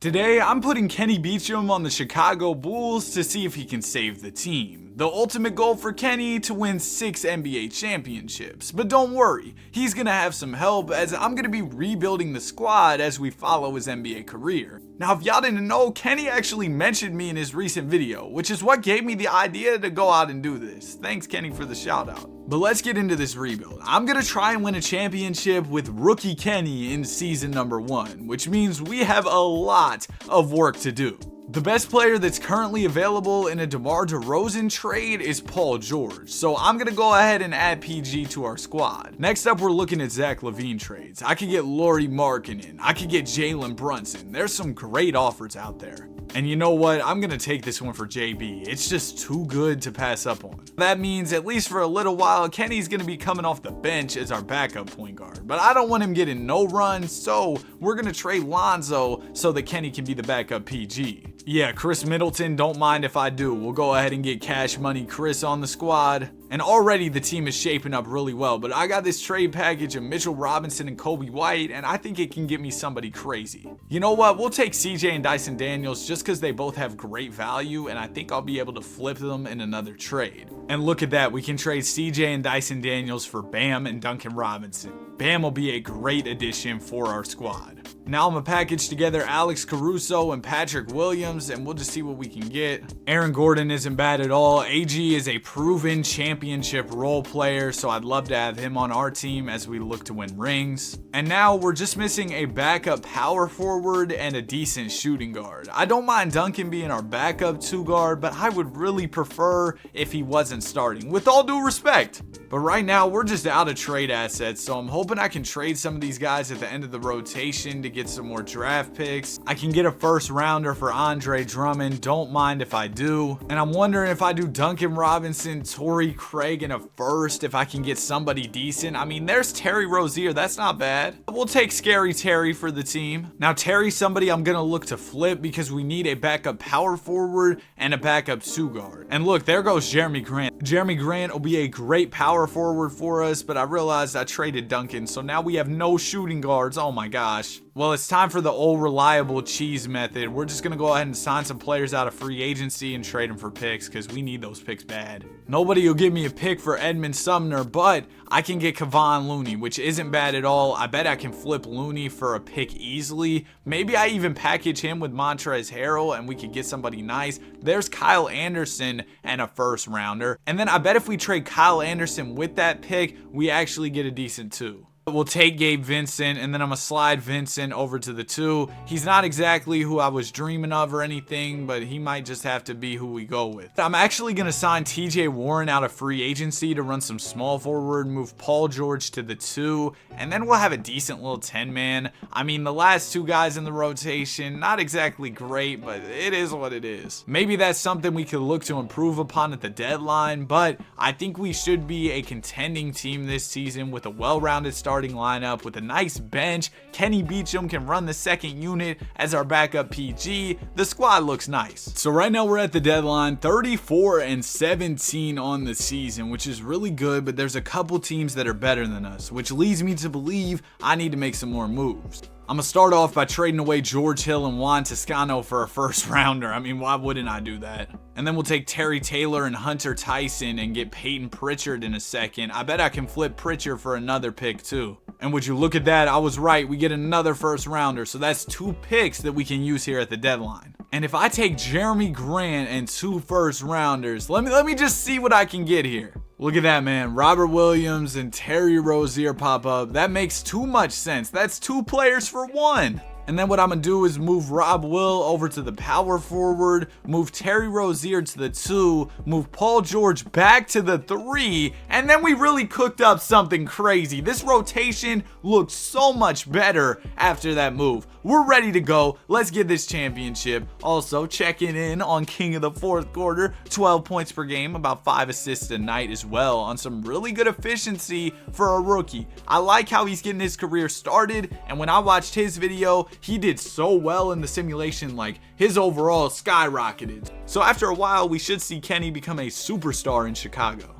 Today, I'm putting Kenny Beecham on the Chicago Bulls to see if he can save the team. The ultimate goal for Kenny to win 6 NBA championships. But don't worry, he's gonna have some help as I'm gonna be rebuilding the squad as we follow his NBA career. Now, if y'all didn't know, Kenny actually mentioned me in his recent video, which is what gave me the idea to go out and do this. Thanks, Kenny, for the shout out. But let's get into this rebuild. I'm gonna try and win a championship with rookie Kenny in season number 1, which means we have a lot of work to do. The best player that's currently available in a DeMar DeRozan trade is Paul George, so I'm gonna go ahead and add PG to our squad. Next up, we're looking at Zach LaVine trades. I could get Lauri Markkanen, I could get Jalen Brunson. There's some great offers out there. And you know what? I'm gonna take this one for JB. It's just too good to pass up on. That means, at least for a little while, Kenny's gonna be coming off the bench as our backup point guard. But I don't want him getting no run, so we're gonna trade Lonzo so that Kenny can be the backup PG. Yeah, Chris Middleton, don't mind if I do. We'll go ahead and get Cash Money Chris on the squad. And already the team is shaping up really well, but I got this trade package of Mitchell Robinson and Kobe White, and I think it can get me somebody crazy. You know what? We'll take CJ and Dyson Daniels just because they both have great value, and I think I'll be able to flip them in another trade. And look at that, we can trade CJ and Dyson Daniels for Bam and Duncan Robinson. Bam will be a great addition for our squad. Now I'm gonna package together Alex Caruso and Patrick Williams, and we'll just see what we can get. Aaron Gordon isn't bad at all. AG is a proven championship role player, so I'd love to have him on our team as we look to win rings. And now we're just missing a backup power forward and a decent shooting guard. I don't mind Duncan being our backup 2 guard, but I would really prefer if he wasn't starting, with all due respect. But right now we're just out of trade assets, so I'm hoping I can trade some of these guys at the end of the rotation to get some more draft picks. I can get a first rounder for Andre Drummond, don't mind if I do. And I'm wondering if I do Duncan Robinson, Torrey Craig, and a first, if I can get somebody decent. I mean, there's Terry Rozier, that's not bad. We'll take Scary Terry for the team. Now Terry's somebody I'm gonna look to flip because we need a backup power forward and a backup 2 guard. And look, there goes Jeremy Grant. Jeremy Grant will be a great power forward for us, but I realized I traded Duncan, so now we have no shooting guards. Oh my gosh. Well, it's time for the old reliable cheese method. We're just gonna go ahead and sign some players out of free agency and trade them for picks because we need those picks bad. Nobody will give me a pick for Edmund Sumner, but I can get Kevon Looney, which isn't bad at all. I bet I can flip Looney for a pick easily. Maybe I even package him with Montrezl Harrell and we could get somebody nice. There's Kyle Anderson and a first rounder. And then I bet if we trade Kyle Anderson with that pick, we actually get a decent 2. We'll take Gabe Vincent, and then I'm gonna slide Vincent over to the 2. He's not exactly who I was dreaming of or anything, but he might just have to be who we go with. I'm actually gonna sign TJ Warren out of free agency to run some small forward, move Paul George to the 2, and then we'll have a decent little 10-man. I mean, the last 2 guys in the rotation, not exactly great, but it is what it is. Maybe that's something we could look to improve upon at the deadline, but I think we should be a contending team this season with a well-rounded starting lineup with a nice bench. Kenny Beecham can run the second unit as our backup PG. The squad looks nice. So right now we're at the deadline, 34-17 on the season, which is really good, but there's a couple teams that are better than us, which leads me to believe I need to make some more moves. I'm gonna start off by trading away George Hill and Juan Toscano for a first rounder. I mean, why wouldn't I do that? And then we'll take Terry Taylor and Hunter Tyson and get Peyton Pritchard in a second. I bet I can flip Pritchard for another pick too. And would you look at that? I was right. We get another first rounder. So that's 2 picks that we can use here at the deadline. And if I take Jeremy Grant and 2 first rounders, let me just see what I can get here. Look at that, man. Robert Williams and Terry Rozier pop up. That makes too much sense. That's 2 players for 1. And then what I'm gonna do is move Rob Will over to the power forward, move Terry Rozier to the 2, move Paul George back to the 3, and then we really cooked up something crazy. This rotation looks so much better after that move. We're ready to go. Let's get this championship. Also, checking in on King of the Fourth Quarter, 12 points per game, about 5 assists a night as well, on some really good efficiency for a rookie. I like how he's getting his career started, and when I watched his video, he did so well in the simulation, like his overall skyrocketed. So after a while, we should see Kenny become a superstar in Chicago.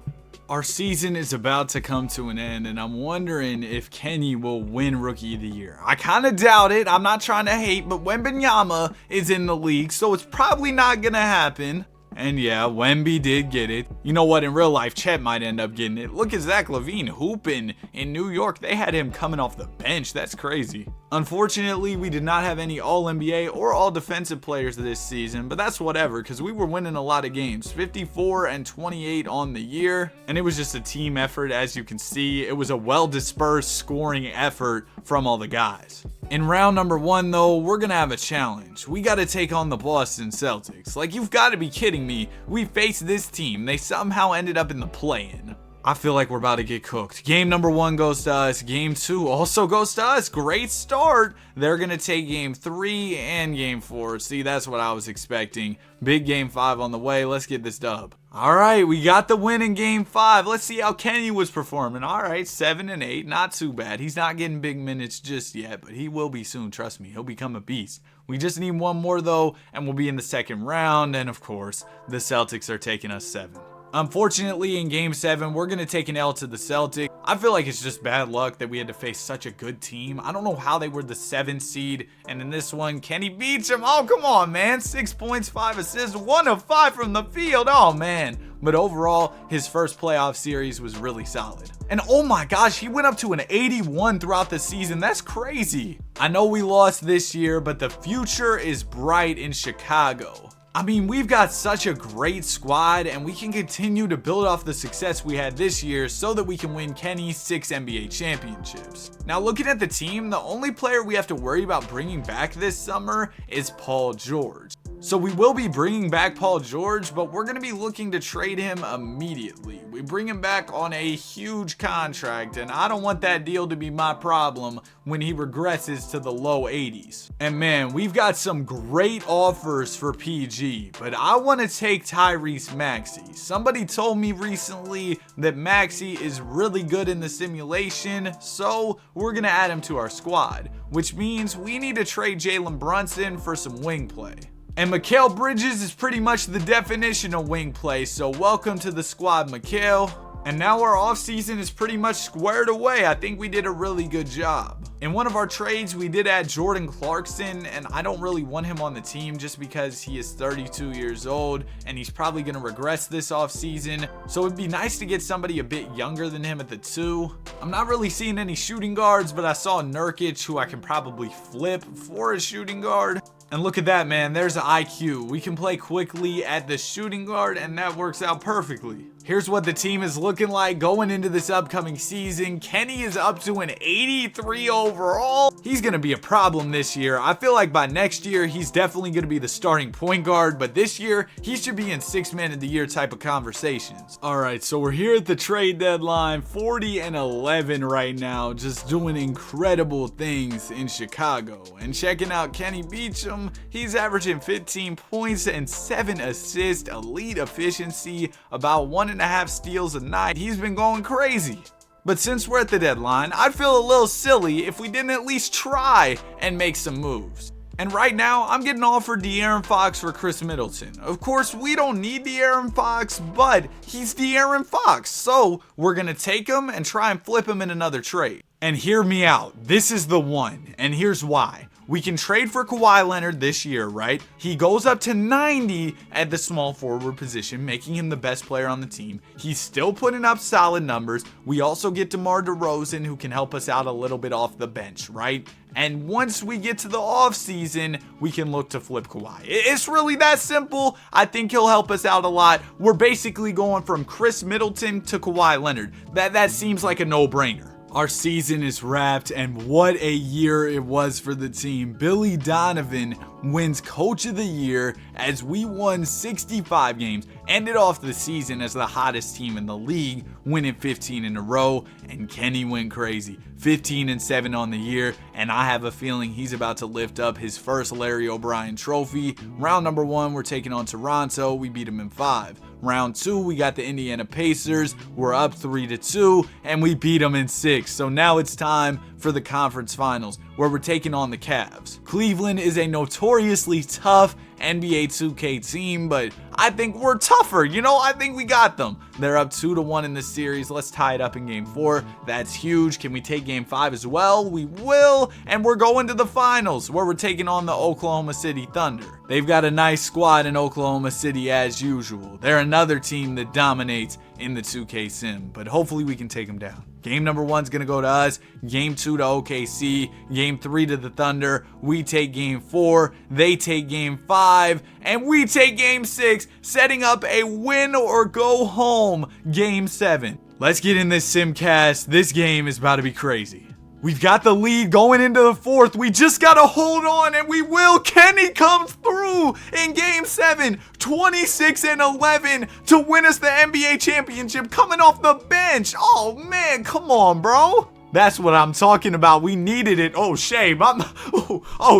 Our season is about to come to an end, and I'm wondering if Kenny will win Rookie of the Year. I kind of doubt it. I'm not trying to hate, but Wembanyama is in the league, so it's probably not going to happen. And yeah, Wemby did get it. You know what? In real life, Chet might end up getting it. Look at Zach LaVine hooping in New York. They had him coming off the bench. That's crazy. Unfortunately, we did not have any All-NBA or All-Defensive players this season, but that's whatever because we were winning a lot of games. 54-28 on the year, and it was just a team effort. As you can see, it was a well-dispersed scoring effort from all the guys. In round number 1, though, we're going to have a challenge. We got to take on the Boston Celtics. Like, you've got to be kidding me. We faced this team. They somehow ended up in the play-in. I feel like we're about to get cooked. Game number 1 goes to us. Game 2 also goes to us. Great start. They're going to take game 3 and game 4. See, that's what I was expecting. Big game 5 on the way. Let's get this dub. All right, we got the win in game 5. Let's see how Kenny was performing. All right, 7-8. Not too bad. He's not getting big minutes just yet, but he will be soon. Trust me, he'll become a beast. We just need one more, though, and we'll be in the second round. And, of course, the Celtics are taking us 7. Unfortunately, in Game 7, we're going to take an L to the Celtics. I feel like it's just bad luck that we had to face such a good team. I don't know how they were the 7th seed, and in this one, Kenny beats him. Oh, come on, man. 6 points, 5 assists, 1 of 5 from the field. Oh, man. But overall, his first playoff series was really solid. And oh my gosh, he went up to an 81 throughout the season. That's crazy. I know we lost this year, but the future is bright in Chicago. I mean, we've got such a great squad, and we can continue to build off the success we had this year so that we can win Kenny's 6 NBA championships. Now, looking at the team, the only player we have to worry about bringing back this summer is Paul George. So we will be bringing back Paul George, but we're going to be looking to trade him immediately. We bring him back on a huge contract, and I don't want that deal to be my problem when he regresses to the low 80s. And man, we've got some great offers for PG, but I want to take Tyrese Maxey. Somebody told me recently that Maxey is really good in the simulation, so we're going to add him to our squad, which means we need to trade Jalen Brunson for some wing play. And Mikal Bridges is pretty much the definition of wing play, so welcome to the squad, Mikal. And now our offseason is pretty much squared away. I think we did a really good job. In one of our trades, we did add Jordan Clarkson, and I don't really want him on the team just because he is 32 years old, and he's probably going to regress this offseason. So it'd be nice to get somebody a bit younger than him at the 2. I'm not really seeing any shooting guards, but I saw Nurkic, who I can probably flip for a shooting guard. And look at that, man. There's an IQ. We can play quickly at the shooting guard, and that works out perfectly. Here's what the team is looking like going into this upcoming season. Kenny is up to an 83 overall. He's going to be a problem this year. I feel like by next year, he's definitely going to be the starting point guard, but this year, he should be in 6 man of the year type of conversations. All right, so we're here at the trade deadline, 40-11 right now, just doing incredible things in Chicago. And checking out Kenny Beecham, he's averaging 15 points and 7 assists, elite efficiency, about 1.5 steals a night. He's been going crazy. But since we're at the deadline, I'd feel a little silly if we didn't at least try and make some moves. And right now, I'm getting offered De'Aaron Fox for Chris Middleton. Of course, we don't need De'Aaron Fox, but he's De'Aaron Fox. So we're going to take him and try and flip him in another trade. And hear me out. This is the one. And here's why. We can trade for Kawhi Leonard this year, right? He goes up to 90 at the small forward position, making him the best player on the team. He's still putting up solid numbers. We also get DeMar DeRozan, who can help us out a little bit off the bench, right? And once we get to the offseason, we can look to flip Kawhi. It's really that simple. I think he'll help us out a lot. We're basically going from Chris Middleton to Kawhi Leonard. That seems like a no-brainer. Our season is wrapped, and what a year it was for the team. Billy Donovan wins Coach of the Year as we won 65 games, ended off the season as the hottest team in the league, winning 15 in a row, and Kenny went crazy. 15-7 on the year, and I have a feeling he's about to lift up his first Larry O'Brien trophy. Round number 1, we're taking on Toronto. We beat them in 5. Round 2, we got the Indiana Pacers. We're up 3-2, and we beat them in 6. So now it's time for the conference finals, where we're taking on the Cavs. Cleveland is a notoriously tough NBA 2K team, but I think we're tougher. You know, I think we got them. They're up 2-1 in this series. Let's tie it up in game 4. That's huge. Can we take game 5 as well? We will, and we're going to the finals where we're taking on the Oklahoma City Thunder. They've got a nice squad in Oklahoma City as usual. They're another team that dominates in the 2K sim, but hopefully we can take them down. Game number 1 is going to go to us, game 2 to OKC, game 3 to the Thunder, we take game 4, they take game 5, and we take game 6, setting up a win or go home game 7. Let's get in this simcast. This game is about to be crazy. We've got the lead going into the 4th. We just got to hold on, and we will. Kenny comes through in game 7, 26-11 to win us the NBA championship coming off the bench. Oh, man, come on, bro. That's what I'm talking about. We needed it. Oh, Shea.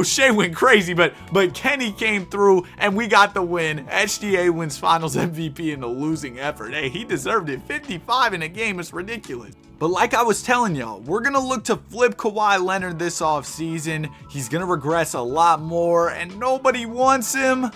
Shea went crazy, but Kenny came through and we got the win. HDA wins finals MVP in a losing effort. Hey, he deserved it. 55 in a game is ridiculous. But like I was telling y'all, we're going to look to flip Kawhi Leonard this offseason. He's going to regress a lot more and nobody wants him.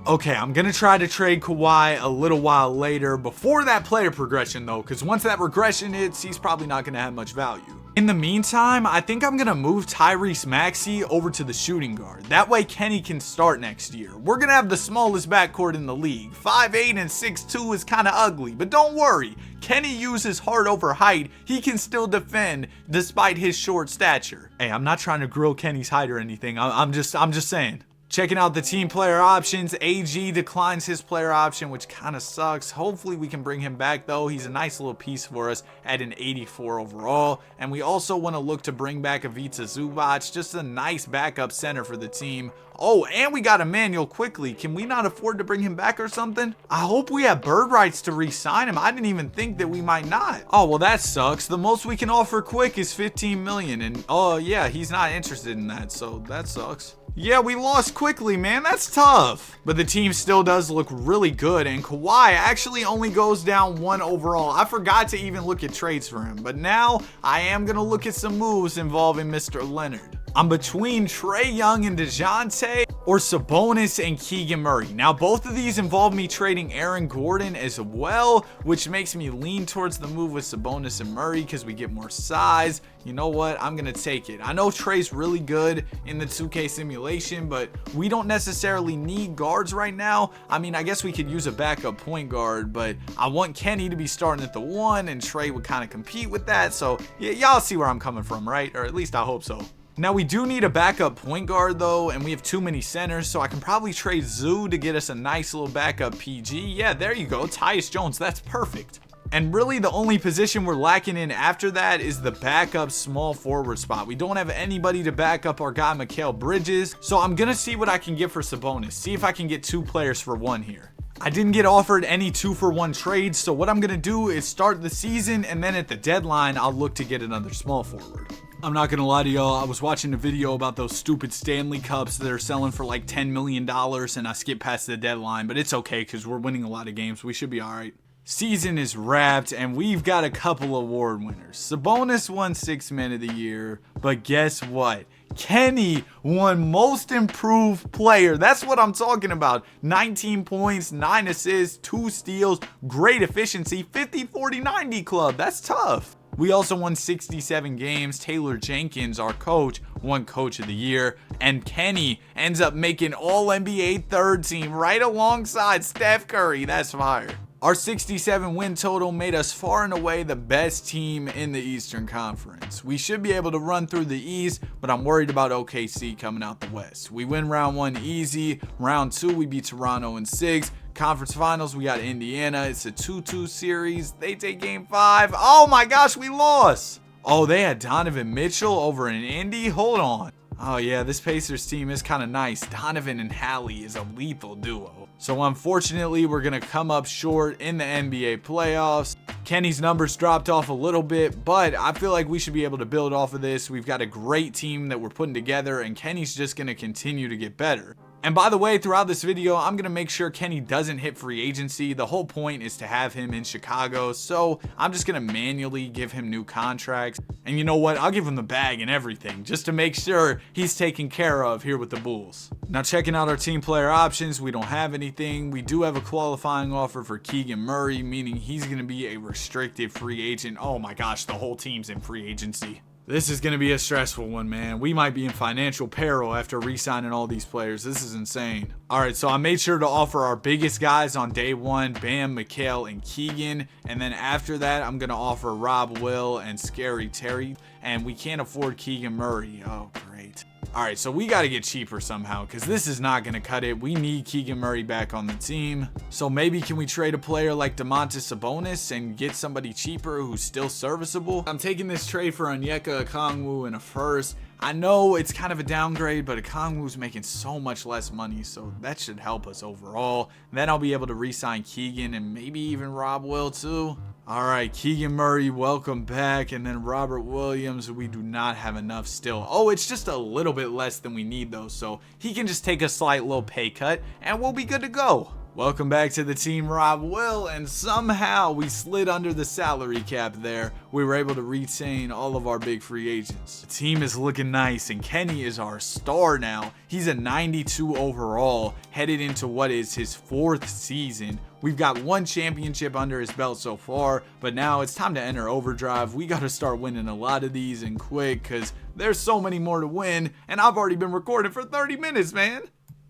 Okay, I'm going to try to trade Kawhi a little while later before that player progression though, because once that regression hits, he's probably not going to have much value. In the meantime, I think I'm going to move Tyrese Maxey over to the shooting guard. That way Kenny can start next year. We're going to have the smallest backcourt in the league. 5'8" and 6'2" is kind of ugly, but don't worry. Kenny uses heart over height. He can still defend despite his short stature. Hey, I'm not trying to grill Kenny's height or anything. I'm just saying. Checking out the team player options, AG declines his player option, which kind of sucks. Hopefully we can bring him back though. He's a nice little piece for us at an 84 overall. And we also want to look to bring back Ivica Zubac, just a nice backup center for the team. Oh, and we got Emmanuel quickly. Can we not afford to bring him back or something? I hope we have bird rights to re-sign him. I didn't even think that we might not. Oh, well, that sucks. The most we can offer quick is 15 million. And oh yeah, he's not interested in that. So that sucks. Yeah, we lost quickly, man. That's tough. But the team still does look really good, and Kawhi actually only goes down 1 overall. I forgot to even look at trades for him, but now I am going to look at some moves involving Mr. Leonard. I'm between Trae Young and DeJounte or Sabonis and Keegan Murray. Now, both of these involve me trading Aaron Gordon as well, which makes me lean towards the move with Sabonis and Murray because we get more size. You know what? I'm going to take it. I know Trae's really good in the 2K simulation, but we don't necessarily need guards right now. I mean, I guess we could use a backup point guard, but I want Kenny to be starting at the 1, and Trae would kind of compete with that. So, yeah, y'all see where I'm coming from, right? Or at least I hope so. Now, we do need a backup point guard, though, and we have too many centers, so I can probably trade Zoo to get us a nice little backup PG. Yeah, there you go. Tyus Jones. That's perfect. And really, the only position we're lacking in after that is the backup small forward spot. We don't have anybody to back up our guy, Mikal Bridges, so I'm going to see what I can get for Sabonis. See if I can get 2 players for 1 here. I didn't get offered any 2-for-1 trades, so what I'm going to do is start the season, and then at the deadline, I'll look to get another small forward. I'm not gonna lie to y'all, I was watching a video about those stupid Stanley Cups that are selling for like $10 million, and I skipped past the deadline, but it's okay because we're winning a lot of games. We should be alright. Season is wrapped, and we've got a couple award winners. Sabonis won 6th Man of the Year, but guess what? Kenny won Most Improved Player. That's what I'm talking about. 19 points, 9 assists, 2 steals, great efficiency, 50-40-90 club. That's tough. We also won 67 games. Taylor Jenkins, our coach, won Coach of the Year. And Kenny ends up making All-NBA 3rd team right alongside Steph Curry. That's fire. Our 67 win total made us far and away the best team in the Eastern Conference. We should be able to run through the East, but I'm worried about OKC coming out the West. We win round 1 easy. Round 2, we beat Toronto in 6. Conference finals, we got Indiana. It's a 2-2 series. They take game 5. Oh my gosh, we lost. Oh, they had Donovan Mitchell over in Indy. Hold on. Oh yeah, this Pacers team is kind of nice. Donovan and Hallie is a lethal duo. So unfortunately, we're going to come up short in the NBA playoffs. Kenny's numbers dropped off a little bit, but I feel like we should be able to build off of this. We've got a great team that we're putting together, and Kenny's just going to continue to get better. And by the way, throughout this video, I'm going to make sure Kenny doesn't hit free agency. The whole point is to have him in Chicago, so I'm just going to manually give him new contracts. And you know what? I'll give him the bag and everything just to make sure he's taken care of here with the Bulls. Now, checking out our team player options, we don't have anything. We do have a qualifying offer for Keegan Murray, meaning he's going to be a restricted free agent. Oh my gosh, the whole team's in free agency. This is going to be a stressful one, man. We might be in financial peril after re-signing all these players. This is insane. All right, so I made sure to offer our biggest guys on day one, Bam, Mikal, and Keegan. And then after that, I'm going to offer Rob Will and Scary Terry. And we can't afford Keegan Murray. Oh, great. All right, so we got to get cheaper somehow because this is not going to cut it. We need Keegan Murray back on the team. So maybe can we trade a player like Domantas Sabonis and get somebody cheaper who's still serviceable? I'm taking this trade for Onyeka Okongwu and a first. I know it's kind of a downgrade, but Okongwu's making so much less money, so that should help us overall. Then I'll be able to re-sign Keegan and maybe even Rob Will too. All right, Keegan Murray, welcome back. And then Robert Williams, we do not have enough still. Oh, it's just a little bit less than we need though, so he can just take a slight little pay cut and we'll be good to go. Welcome back to the team, Rob Will, and somehow we slid under the salary cap there. We were able to retain all of our big free agents. The team is looking nice, and Kenny is our star now. He's a 92 overall, headed into what is his 4th season. We've got 1 championship under his belt so far, but now it's time to enter overdrive. We got to start winning a lot of these and quick, because there's so many more to win, and I've already been recording for 30 minutes, man.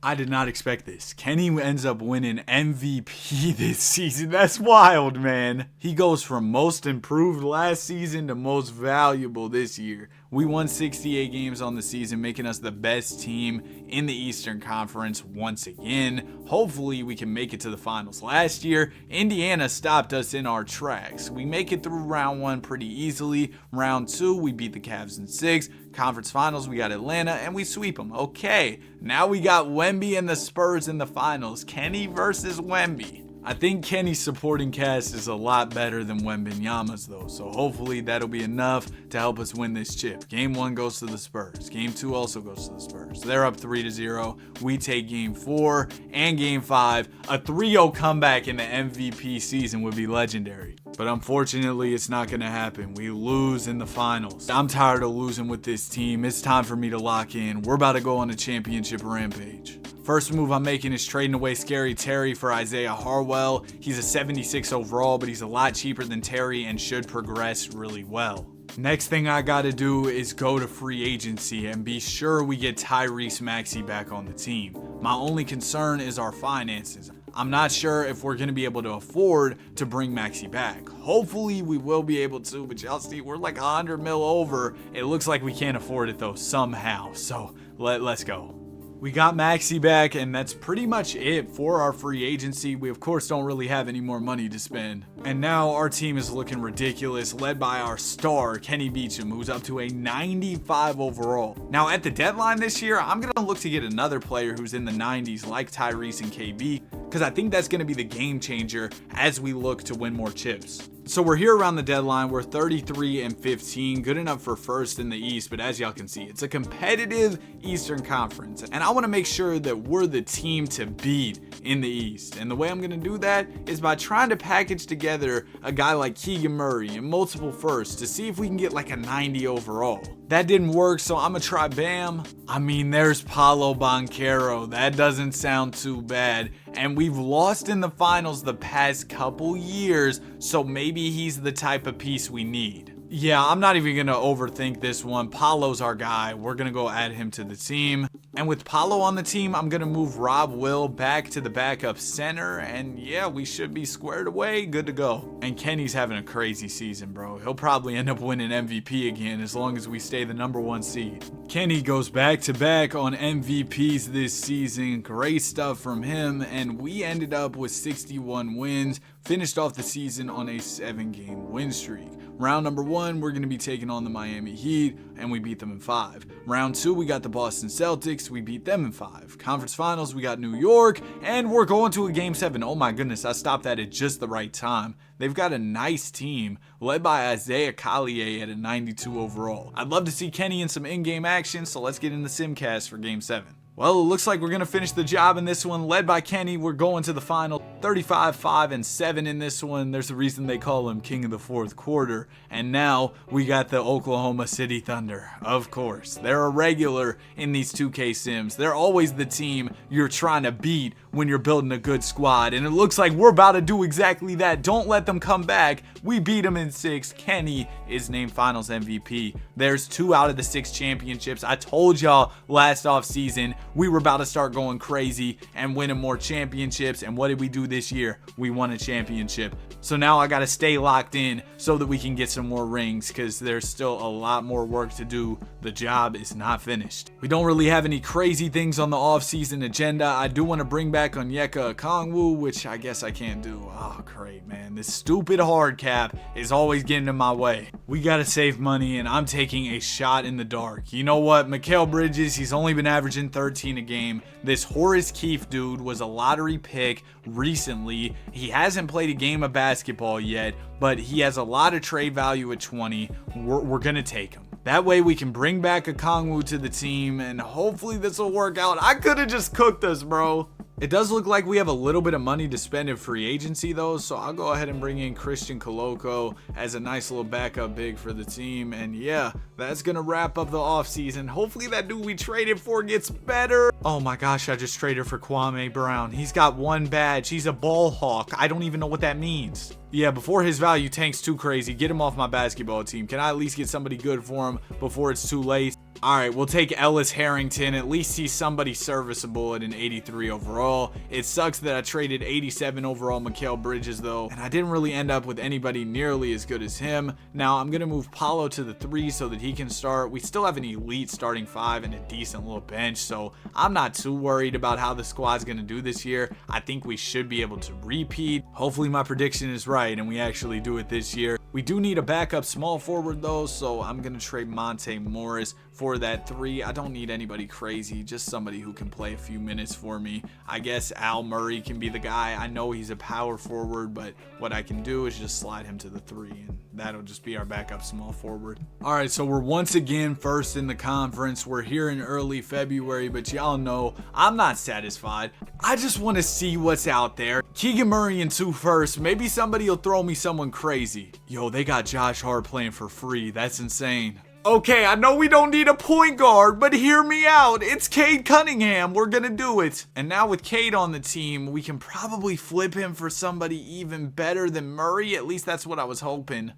I did not expect this. Kenny ends up winning MVP this season. That's wild, man. He goes from most improved last season to most valuable this year. We won 68 games on the season, making us the best team in the Eastern Conference once again. Hopefully, we can make it to the finals. Last year, Indiana stopped us in our tracks. We make it through round 1 pretty easily. Round 2, we beat the Cavs in 6. Conference finals, we got Atlanta, and we sweep them. Okay, now we got Wemby and the Spurs in the finals. Kenny versus Wemby. I think Kenny's supporting cast is a lot better than Wembanyama's though, so hopefully that'll be enough to help us win this chip. Game 1 goes to the Spurs. Game 2 also goes to the Spurs. They're up 3-0. We take Game 4 and Game 5. A 3-0 comeback in the MVP season would be legendary. But unfortunately, it's not going to happen. We lose in the finals. I'm tired of losing with this team. It's time for me to lock in. We're about to go on a championship rampage. First move I'm making is trading away Scary Terry for Isaiah Harwell. He's a 76 overall, but he's a lot cheaper than Terry and should progress really well. Next thing I gotta do is go to free agency and be sure we get Tyrese Maxey back on the team. My only concern is our finances. I'm not sure if we're going to be able to afford to bring Maxey back. Hopefully we will be able to, but y'all see we're like 100 mil over. It looks like we can't afford it though somehow, so let's go. We got Maxey back, and that's pretty much it for our free agency. We, of course, don't really have any more money to spend. And now our team is looking ridiculous, led by our star, Kenny Beecham, who's up to a 95 overall. Now, at the deadline this year, I'm going to look to get another player who's in the 90s, like Tyrese and KB, because I think that's going to be the game changer as we look to win more chips. So we're here around the deadline. We're 33-15, good enough for first in the East, but as y'all can see, it's a competitive Eastern Conference, and I want to make sure that we're the team to beat in the East. And the way I'm going to do that is by trying to package together a guy like Keegan Murray and multiple firsts to see if we can get like a 90 overall. That didn't work, so I'm going to try Bam. I mean, there's Paolo Banchero. That doesn't sound too bad. And we've lost in the finals the past couple years, so maybe he's the type of piece we need. Yeah, I'm not even going to overthink this one. Paolo's our guy. We're going to go add him to the team. And with Paolo on the team, I'm going to move Rob Will back to the backup center. And yeah, we should be squared away. Good to go. And Kenny's having a crazy season, bro. He'll probably end up winning MVP again as long as we stay the #1 seed. Kenny goes back to back on MVPs this season. Great stuff from him. And we ended up with 61 wins. Finished off the season on a 7-game win streak. Round #1, we're going to be taking on the Miami Heat, and we beat them in 5. Round 2, we got the Boston Celtics. We beat them in 5. Conference Finals, we got New York, and we're going to a Game 7. Oh my goodness, I stopped that at just the right time. They've got a nice team, led by Isaiah Collier at a 92 overall. I'd love to see Kenny in some in-game action, so let's get in the Simcast for Game 7. Well, it looks like we're going to finish the job in this one. Led by Kenny, we're going to the final 35-5-7 in this one. There's a reason they call him King of the Fourth Quarter. And now we got the Oklahoma City Thunder. Of course, they're a regular in these 2K sims. They're always the team you're trying to beat when you're building a good squad. And it looks like we're about to do exactly that. Don't let them come back. We beat them in 6. Kenny is named Finals MVP. There's 2 out of the 6 championships. I told y'all last offseason we were about to start going crazy and winning more championships. And what did we do this year? We won a championship. So now I got to stay locked in so that we can get some more rings, because there's still a lot more work to do. The job is not finished. We don't really have any crazy things on the off-season agenda. I do want to bring back Onyeka Okongwu, which I guess I can't do. Oh, great, man. This stupid hard cap is always getting in my way. We got to save money, and I'm taking a shot in the dark. You know what? Mikal Bridges, he's only been averaging 13 a game. This Horace Keefe dude was a lottery pick recently. He hasn't played a game of basketball yet, but he has a lot of trade value at 20. We're going to take him. That way we can bring back Okongwu to the team, and hopefully this will work out. I could have just cooked us, bro. It does look like we have a little bit of money to spend in free agency though, so I'll go ahead and bring in Christian Koloko as a nice little backup big for the team. And yeah, that's gonna wrap up the offseason. Hopefully that dude we traded for gets better. Oh my gosh, I just traded for Kwame Brown. He's got 1 badge. He's a ball hawk. I don't even know what that means. Yeah, before his value tanks too crazy, get him off my basketball team. Can I at least get somebody good for him before it's too late? All right, we'll take Ellis Harrington. At least he's somebody serviceable at an 83 overall. It sucks that I traded 87 overall Mikal Bridges though, and I didn't really end up with anybody nearly as good as him. Now I'm gonna move Paulo to the 3 so that he can start. We still have an elite starting 5 and a decent little bench, so I'm not too worried about how the squad's gonna do this year. I think we should be able to repeat. Hopefully my prediction is right and we actually do it this year. We do need a backup small forward though, so I'm gonna trade Monte Morris for that 3. I don't need anybody crazy, just somebody who can play a few minutes for me. I guess Al Murray can be the guy. I know he's a power forward, but what I can do is just slide him to the 3, and that'll just be our backup small forward. All right, so we're once again first in the conference. We're here in early February, but y'all know I'm not satisfied. I just want to see what's out there. Keegan Murray in 2 first. Maybe somebody will throw me someone crazy. Yo, they got Josh Hart playing for free. That's insane. Okay, I know we don't need a point guard, but hear me out. It's Cade Cunningham. We're going to do it. And now with Cade on the team, we can probably flip him for somebody even better than Murray. At least that's what I was hoping.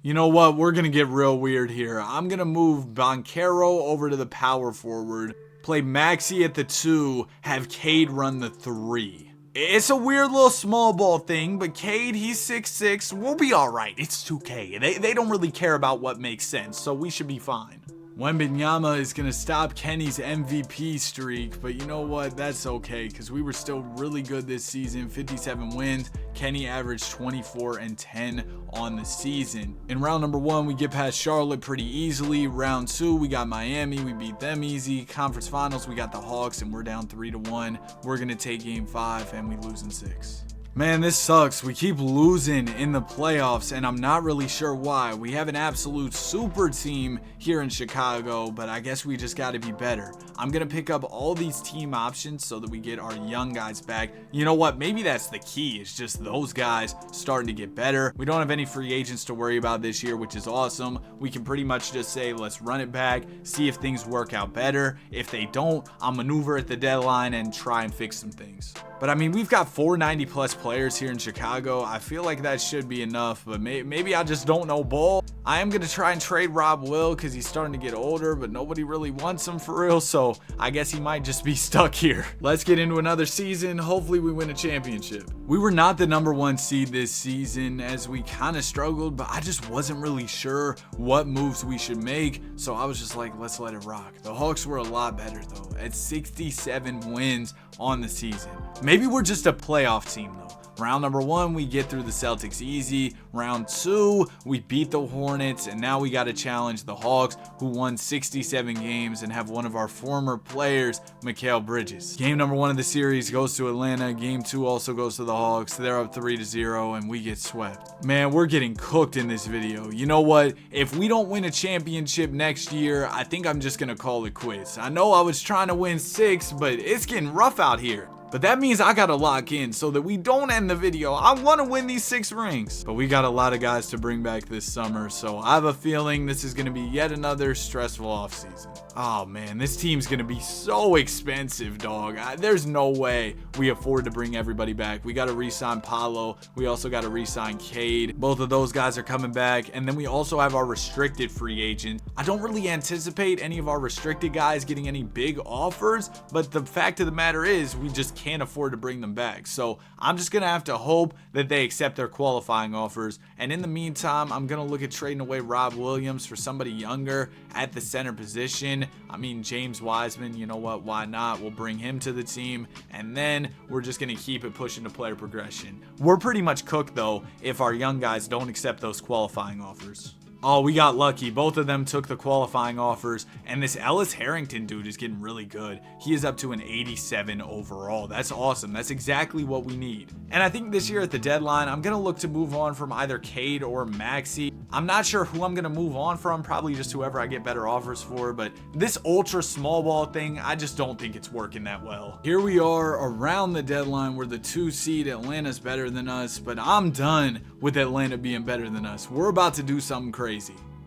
You know what? We're going to get real weird here. I'm going to move Banchero over to the power forward, play Maxey at the 2, have Cade run the 3. It's a weird little small ball thing, but Cade, he's 6'6". We'll be all right. It's 2K. They don't really care about what makes sense, so we should be fine. Wembanyama is going to stop Kenny's MVP streak, but you know what? That's okay, because we were still really good this season. 57 wins. Kenny averaged 24 and 10 on the season. In round number 1, we get past Charlotte pretty easily. Round 2, we got Miami. We beat them easy. Conference finals, we got the Hawks, and we're down 3-1. We're going to take game 5, and we lose in 6. Man, this sucks. We keep losing in the playoffs, and I'm not really sure why. We have an absolute super team here in Chicago, but I guess we just got to be better. I'm going to pick up all these team options so that we get our young guys back. You know what? Maybe that's the key. It's just those guys starting to get better. We don't have any free agents to worry about this year, which is awesome. We can pretty much just say, let's run it back, see if things work out better. If they don't, I'll maneuver at the deadline and try and fix some things. But I mean, we've got 490 plus players here in Chicago. I feel like that should be enough, but maybe I just don't know ball. I am going to try and trade Rob Will because he's starting to get older, but nobody really wants him for real, so I guess he might just be stuck here. Let's get into another season. Hopefully we win a championship. We were not the number 1 seed this season as we kind of struggled, but I just wasn't really sure what moves we should make, so I was just like, let's let it rock. The Hawks were a lot better though, at 67 wins on the season. Maybe we're just a playoff team though. Round number 1, we get through the Celtics easy. Round 2, we beat the Hornets, and now we got to challenge the Hawks, who won 67 games and have one of our former players, Mikal Bridges. Game number 1 of the series goes to Atlanta. Game 2 also goes to the Hawks. They're up 3-0, and we get swept. Man, we're getting cooked in this video. You know what? If we don't win a championship next year, I think I'm just gonna call it quits. I know I was trying to win 6, but it's getting rough out here. But that means I gotta lock in so that we don't end the video. I want to win these 6 rings. But we got a lot of guys to bring back this summer, so I have a feeling this is gonna be yet another stressful offseason. Oh man, this team's gonna be so expensive, dog. There's no way we afford to bring everybody back. We gotta re-sign Paolo. We also gotta re-sign Cade. Both of those guys are coming back. And then we also have our restricted free agent. I don't really anticipate any of our restricted guys getting any big offers, but the fact of the matter is we just can't afford to bring them back. So I'm just gonna have to hope that they accept their qualifying offers. And in the meantime, I'm gonna look at trading away Rob Williams for somebody younger at the center position. I mean, James Wiseman, you know what, why not? We'll bring him to the team, and then we're just gonna keep it pushing to player progression. We're pretty much cooked though if our young guys don't accept those qualifying offers. Oh, we got lucky. Both of them took the qualifying offers, and this Ellis Harrington dude is getting really good. He is up to an 87 overall. That's awesome. That's exactly what we need. And I think this year at the deadline, I'm going to look to move on from either Cade or Maxey. I'm not sure who I'm going to move on from, probably just whoever I get better offers for, but this ultra small ball thing, I just don't think it's working that well. Here we are around the deadline. We're the 2 seed. Atlanta's better than us, but I'm done with Atlanta being better than us. We're about to do something crazy.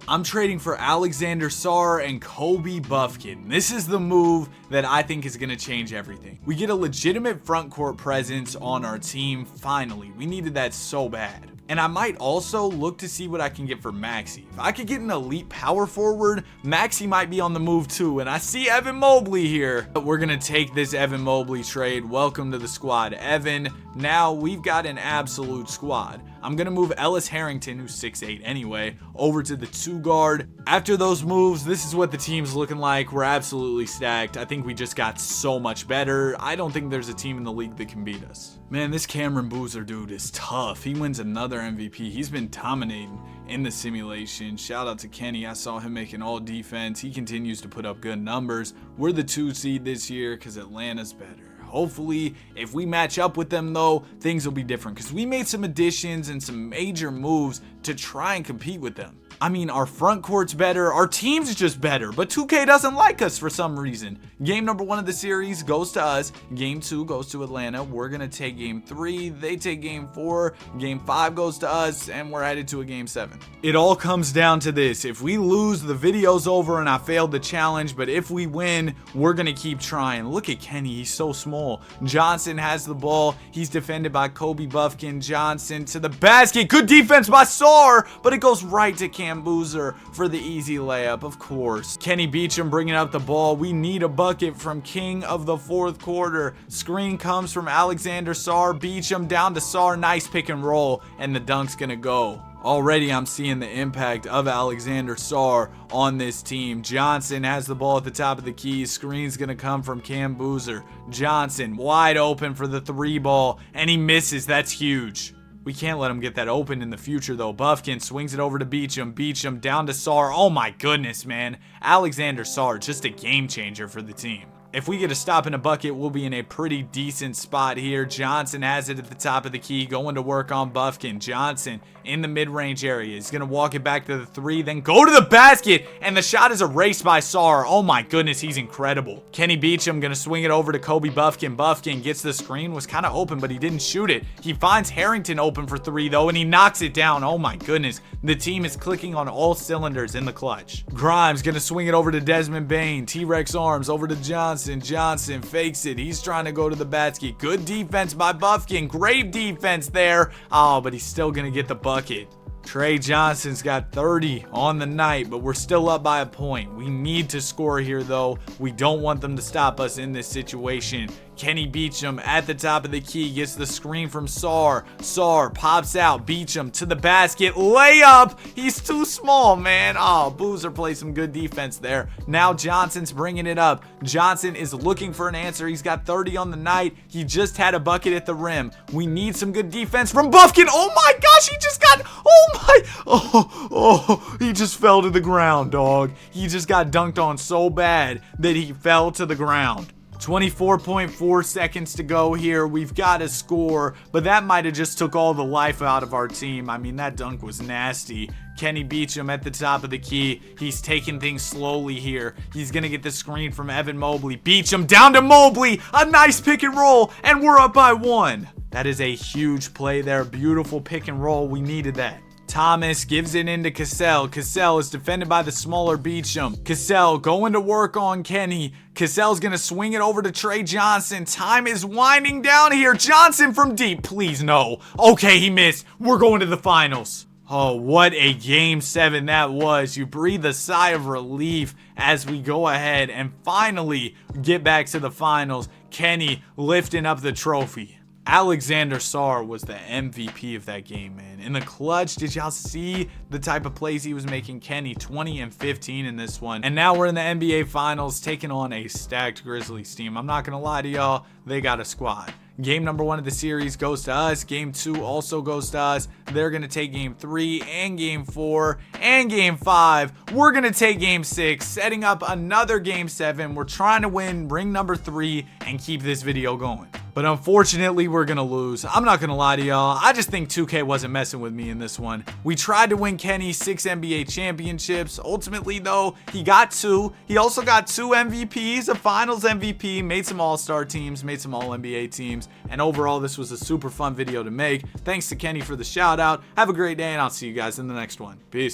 I'm trading for Alexander Sarr and Kobe Buffkin. This is the move that I think is going to change everything. We get a legitimate front court presence on our team, finally. We needed that so bad. And I might also look to see what I can get for Maxey. If I could get an elite power forward, Maxey might be on the move too. And I see Evan Mobley here. But we're going to take this Evan Mobley trade. Welcome to the squad, Evan. Now we've got an absolute squad. I'm going to move Ellis Harrington, who's 6'8 anyway, over to the 2 guard. After those moves, this is what the team's looking like. We're absolutely stacked. I think we just got so much better. I don't think there's a team in the league that can beat us. Man, this Cameron Boozer dude is tough. He wins another MVP. He's been dominating in the simulation. Shout out to Kenny. I saw him making all defense. He continues to put up good numbers. We're the 2 seed this year because Atlanta's better. Hopefully, if we match up with them though, things will be different because we made some additions and some major moves to try and compete with them. I mean, our front court's better, our team's just better, but 2K doesn't like us for some reason. Game number 1 of the series goes to us. Game 2 goes to Atlanta. We're going to take game 3. They take game 4. Game 5 goes to us, and we're headed to a game 7. It all comes down to this. If we lose, the video's over and I failed the challenge, but if we win, we're going to keep trying. Look at Kenny. He's so small. Johnson has the ball. He's defended by Kobe Buffkin. Johnson to the basket. Good defense by Sarr, but it goes right to Cam Boozer for the easy layup, of course. Kenny Beecham bringing up the ball. We need a bucket from king of the 4th quarter. Screen comes from Alexander Sarr. Beecham down to Sarr. Nice pick and roll, and the dunk's gonna go. Already I'm seeing the impact of Alexander Sarr on this team. Johnson has the ball at the top of the key. Screen's gonna come from Cam Boozer. Johnson wide open for the 3 ball, and he misses. That's huge. We can't let him get that open in the future, though. Buffkin swings it over to Beecham. Beecham down to Sarr. Oh, my goodness, man. Alexander Sarr, just a game changer for the team. If we get a stop and a bucket, we'll be in a pretty decent spot here. Johnson has it at the top of the key, going to work on Buffkin. Johnson in the mid-range area. He's going to walk it back to the 3, then go to the basket, and the shot is erased by Sarr. Oh my goodness, he's incredible. Kenny Beecham going to swing it over to Kobe Buffkin. Buffkin gets the screen, was kind of open, but he didn't shoot it. He finds Harrington open for 3, though, and he knocks it down. Oh my goodness, the team is clicking on all cylinders in the clutch. Grimes going to swing it over to Desmond Bane. T-Rex arms over to Johnson. Johnson fakes it. He's trying to go to the basket. Good defense by Buffkin. Great defense there. Oh, but he's still going to get the bucket. Trey Johnson's got 30 on the night, but we're still up by a point. We need to score here, though. We don't want them to stop us in this situation. Kenny Beecham at the top of the key, gets the screen from Sar. Sar pops out, Beecham to the basket, layup. He's too small, man. Oh, Boozer plays some good defense there. Now Johnson's bringing it up. Johnson is looking for an answer. He's got 30 on the night. He just had a bucket at the rim. We need some good defense from Bufkin. Oh my gosh, he just got, he just fell to the ground, dog. He just got dunked on so bad that he fell to the ground. 24.4 seconds to go here. We've got to score, but that might have just took all the life out of our team. I mean, that dunk was nasty. Kenny Beecham at the top of the key. He's taking things slowly here. He's going to get the screen from Evan Mobley. Beecham down to Mobley. A nice pick and roll, and we're up by 1. That is a huge play there. Beautiful pick and roll. We needed that. Thomas gives it into Cassell. Cassell is defended by the smaller Beecham. Cassell going to work on Kenny. Cassell's going to swing it over to Trey Johnson. Time is winding down here. Johnson from deep. Please, no. Okay, he missed. We're going to the finals. Oh, what a game 7 that was. You breathe a sigh of relief as we go ahead and finally get back to the finals. Kenny lifting up the trophy. Alexander Sarr was the MVP of that game, man. In the clutch, did y'all see the type of plays he was making? Kenny 20 and 15 in this one. And now we're in the NBA Finals taking on a stacked Grizzlies team. I'm not going to lie to y'all, they got a squad. Game number 1 of the series goes to us. Game 2 also goes to us. They're going to take game 3 and game 4 and game 5. We're going to take game 6, setting up another game 7. We're trying to win ring number 3 and keep this video going. But unfortunately, we're going to lose. I'm not going to lie to y'all. I just think 2K wasn't messing with me in this one. We tried to win Kenny 6 NBA championships. Ultimately, though, he got 2. He also got 2 MVPs, a finals MVP, made some all-star teams, made some all-NBA teams. And overall, this was a super fun video to make. Thanks to Kenny for the shout out. Have a great day, and I'll see you guys in the next one. Peace.